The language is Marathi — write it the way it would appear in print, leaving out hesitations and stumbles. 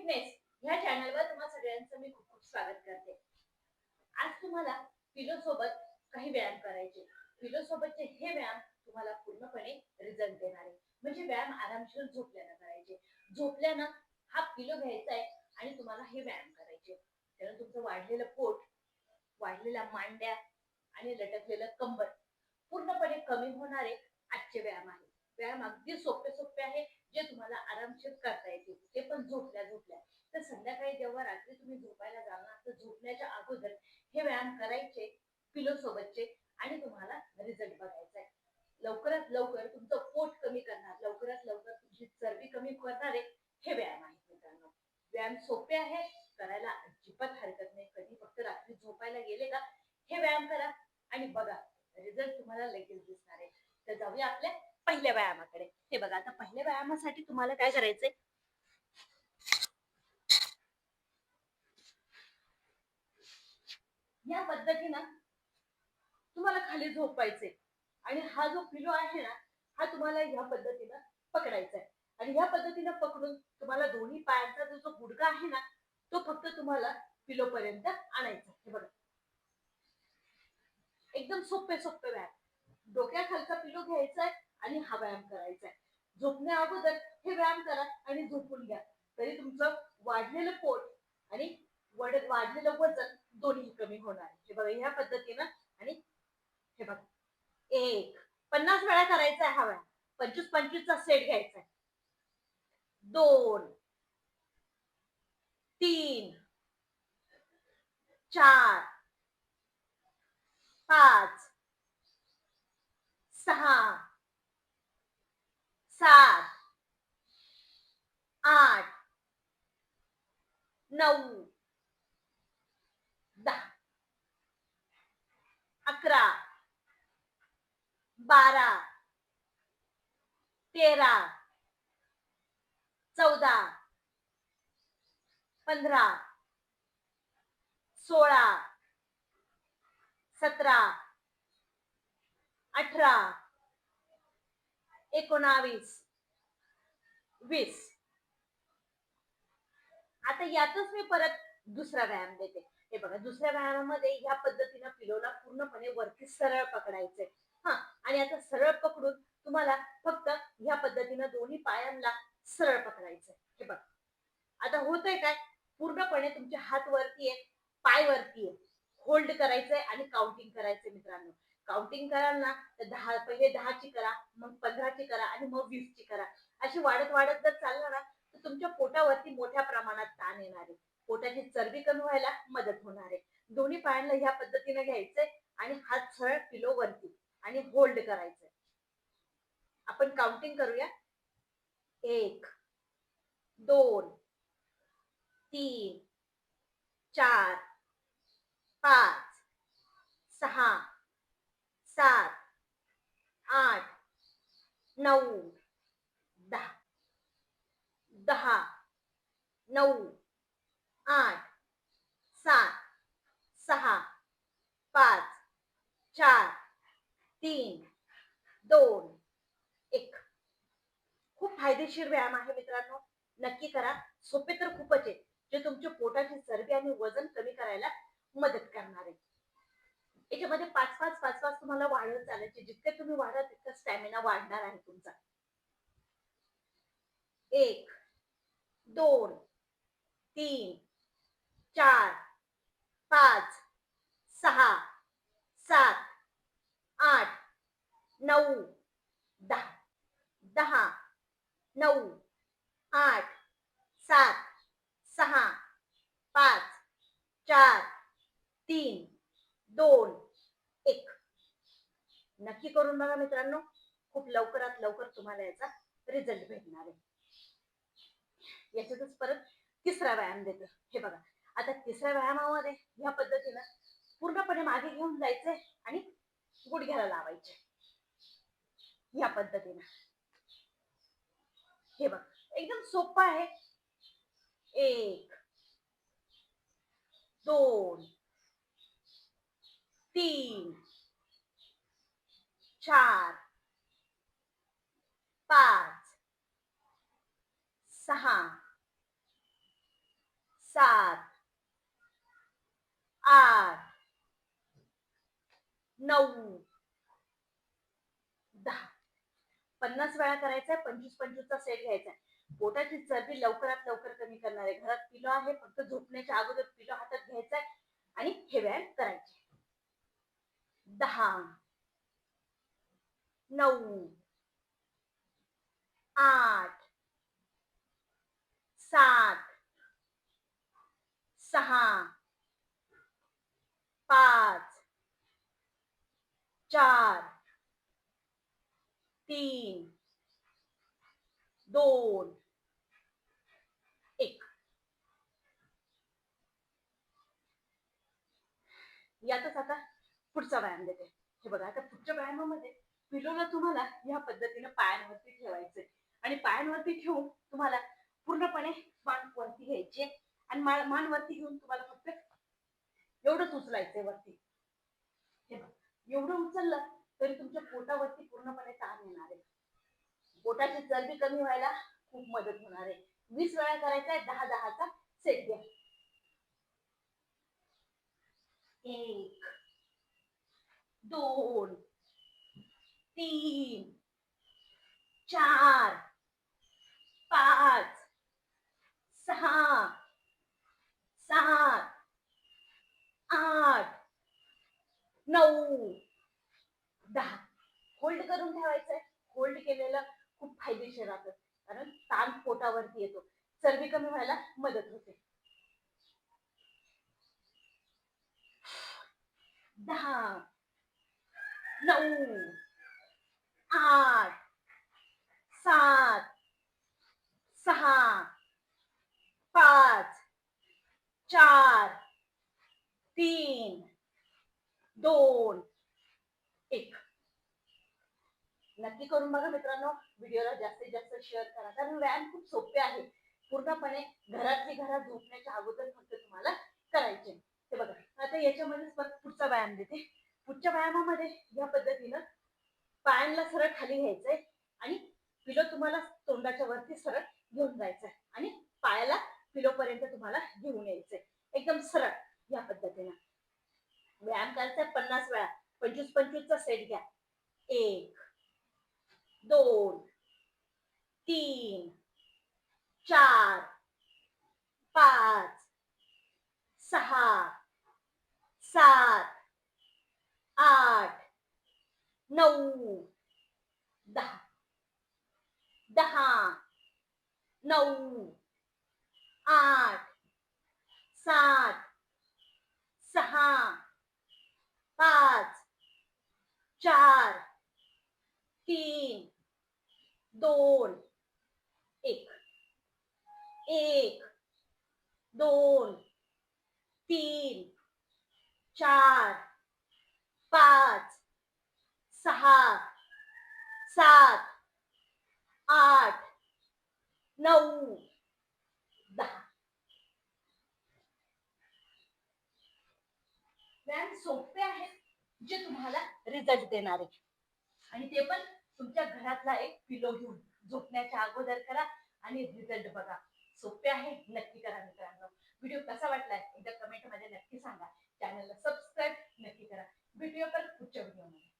फिटनेस ह्या चॅनलवर तुम्हा सगळ्यांचं मी खूप खूप स्वागत करते। आज तुम्हाला पिलो सोबत काही व्यायाम करायचे। पिलो सोबतचे हे व्यायाम तुम्हाला पूर्णपणे रिझल्ट देणार आहे। म्हणजे व्यायाम आरामशीर झोपल्यानं करायचे। झोपल्यानं हा पिलो घ्यायचा आहे आणि तुम्हाला हे व्यायाम करायचे। त्यानं तुमचं वाढलेलं पोट, वाढलेल्या मांड्या आणि लटकलेलं कंबर पूर्णपणे कमी होणारे आजचे व्यायाम आहे। व्यायाम अगदी सोपे सोपे आहे, जे तुम्हाला आरामशीर करता येतील, ते पण झोपल्या झोपल्या। तर संध्याकाळी जेव्हा रात्री तुम्ही झोपायला जाणार तर झोपण्याच्या अगोदर हे व्यायाम करायचे पिलो सोबतचे आणि तुम्हाला रिझल्ट बघायचा आहे। लवकरात लवकर तुमचं पोट कमी करणार, लवकरात लवकर तुमची चरबी कमी करणारे हे व्यायाम आहेत मित्रांनो। व्यायाम सोपे आहे, करायला अजिबात हरकत नाही। कधी फक्त रात्री झोपायला गेले का हे व्यायाम करा आणि बघा, रिझल्ट तुम्हाला लगेच दिसणार आहे। तर जाऊया आपल्या पहिल्या व्यायामाकडे। हे बघा, आता पहिल्या व्यायामासाठी तुम्हाला काय करायचंय, या पद्धतीनं तुम्हाला खाली झोपायचे आणि हा जो पिलो आहे ना, हा तुम्हाला या पद्धतीनं पकडायचा आहे आणि या पद्धतीनं पकडून तुम्हाला दोन्ही पायांचा जो गुडघा आहे ना, तो फक्त तुम्हाला पिलो पर्यंत आणायचा। हे बघा, एकदम सोपे सोपे व्यायाम। डोक्याखालचा पिलो घ्यायचा आहे आणि हा व्यायाम करायचा आहे। झोपण्या अगोदर हे व्यायाम करा आणि झोपून घ्या, तरी तुमचं वाढलेलं पोट आणि वाढलेलं वजन दोन्ही कमी होणार आहे। हे बघा, ह्या पद्धतीनं आणि हे बघा, 1 50 वेळा करायचा आहे हा व्यायाम। 25-25 चा सेट घ्यायचा आहे। 2 3 4 5 6 7 8 9 10 11 12 13 14 15 16 17 18 19 20। आता यातच मी परत दुसरा व्यायाम देते। हे बघा, दुसऱ्या व्यायामामध्ये ह्या पद्धतीनं पिलोला पूर्णपणे वरती सरळ पकडायचंय। हा, आणि आता सरळ पकडून तुम्हाला फक्त ह्या पद्धतीनं दोन्ही पायांना सरळ पकडायचंय। हे बघा, आता होतंय काय, पूर्णपणे तुमचे हात वरती आहे, पाय वरती आहे। होल्ड करायचंय आणि काउंटिंग करायचंय मित्रांनो। काउंटिंग कराल ना तर 10 पहिले 10 ची करा, मग 15 ची करा आणि मग 20 ची करा। अशी वाढत वाढत जर चाललं ना तर तुमच्या पोटावरती मोठ्या प्रमाणात ताण येणार आहे। पोटाची चरबी कमी व्हायला मदत होणार आहे। दोन्ही पायांना ह्या पद्धतीने घ्यायचंय आणि हात सरळ पिलो वरती आणि होल्ड करायचंय। आपण काउंटिंग करूया। 1 2 3 4 5 6 7 8 9 10 10 9 8 7 6 5 4 3 2 1। खूप फायदेशीर व्यायाम आहे मित्रांनो, नक्की करा। सोपे तर खूपच आहे, जे तुमच्या पोटाची चरबी आणि वजन कमी करायला मदत करणार आहे। याच्यामध्ये 5-5 तुम्हाला वाढत चालायचे। जितके तुम्ही वाढाल तितका स्टॅमिना वाढणार आहे तुमचा। 1 2 3 4 5 6 7 8 9 10 10 9 8 7 6 5 4 3 2 1। नक्की करून बघा मित्रांनो, खूप लवकरात लवकर तुम्हाला याचा रिझल्ट भेटणार आहे। याच्यातच परत तिसरा व्यायाम देतो। हे बघा, आता तिसऱ्या व्यायामामध्ये ह्या पद्धतीनं पूर्णपणे मागे घेऊन जायचंय आणि गुडघ्याला लावायचे या पद्धतीनं। हे बघ, एकदम सोपं आहे। 1 2 3 4 5 6 9 10 50 वेळा करायचंय. 25-25 चा सेट घ्यायचा आहे. पोटाची चरबी लवकरात लवकर कमी करणार आहे. घरात पिलो आहे, फक्त झोपण्याच्या अगोदर पिलो हातात घ्यायचाय आणि हे व्यायाम करायचे. 10 9 8 7 6 5 4 3 2 1. यातच आता पुढचा व्यायाम देते. हे बघा, आता पुढच्या व्यायामामध्ये पिलोला तुम्हाला या पद्धतीने पायांवरती ठेवायचंय आणि पायांवरती ठेवून तुम्हाला पूर्णपणे मान वरती घ्यायची आणि मान वरती घेऊन तुम्हाला फक्त एवढंच उचलायचंय वरती. हे बघा, एवढं उचललं तरी तुमच्या पोटावरती पूर्णपणे ताण येणार आहे. पोटाची चरबी कमी व्हायला खूप मदत होणार आहे. 20 वेळा करायचा आहे. 10-10 चा सेट घ्या. 1 2 3 4 5 6 7 8 9 10. होल्ड करून ठेवायचंय. होल्ड केलेलं खूप फायदेशीर राहतं, कारण ताण पोटावरती येतो, चरबी कमी व्हायला मदत होते. 10 9 8 7 6 5 4 3 2 1. नक्की करून बघा मित्रांनो. व्हिडिओला जास्तीत जास्त शेअर करा, कारण व्यायाम खूप सोपे आहे. पूर्णपणे घरातली घरात झोपण्याच्या अगोदर फक्त तुम्हाला करायचे. हे बघा, आता याच्यामध्येच पुढचा व्यायाम देते. पुढच्या व्यायामामध्ये या पद्धतीनं पायांना सरळ खाली घ्यायचंय आणि पिलो तुम्हाला तोंडाच्या वरती सरळ घेऊन जायचंय आणि पायाला पिलो पर्यंत तुम्हाला घेऊन यायचंय एकदम सरळ. या पद्धतीनं व्यायाम करायचा 50 वेळा. 25-25 चा सेट घ्या. 1 2 3 4 5 6 7 8 9 10. 10 9 8 7 6 5 4 3 2 1. 1 2 3 4 5 6 7 8 9 10. व्यायाम सोपे आहेत, जे तुम्हाला रिझल्ट देणार आहे, आणि ते पण तुमच्या घरातला एक पिलो घेऊन झोपण्याच्या अगोदर करा आणि रिझल्ट बघा. सोपे आहे, नक्की करा मित्रांनो. व्हिडिओ कसा वाटलाय एकदा कमेंट मध्ये नक्की सांगा. चॅनलला सबस्क्राईब नक्की करा. भेटूया परत पुढच्या व्हिडिओमध्ये.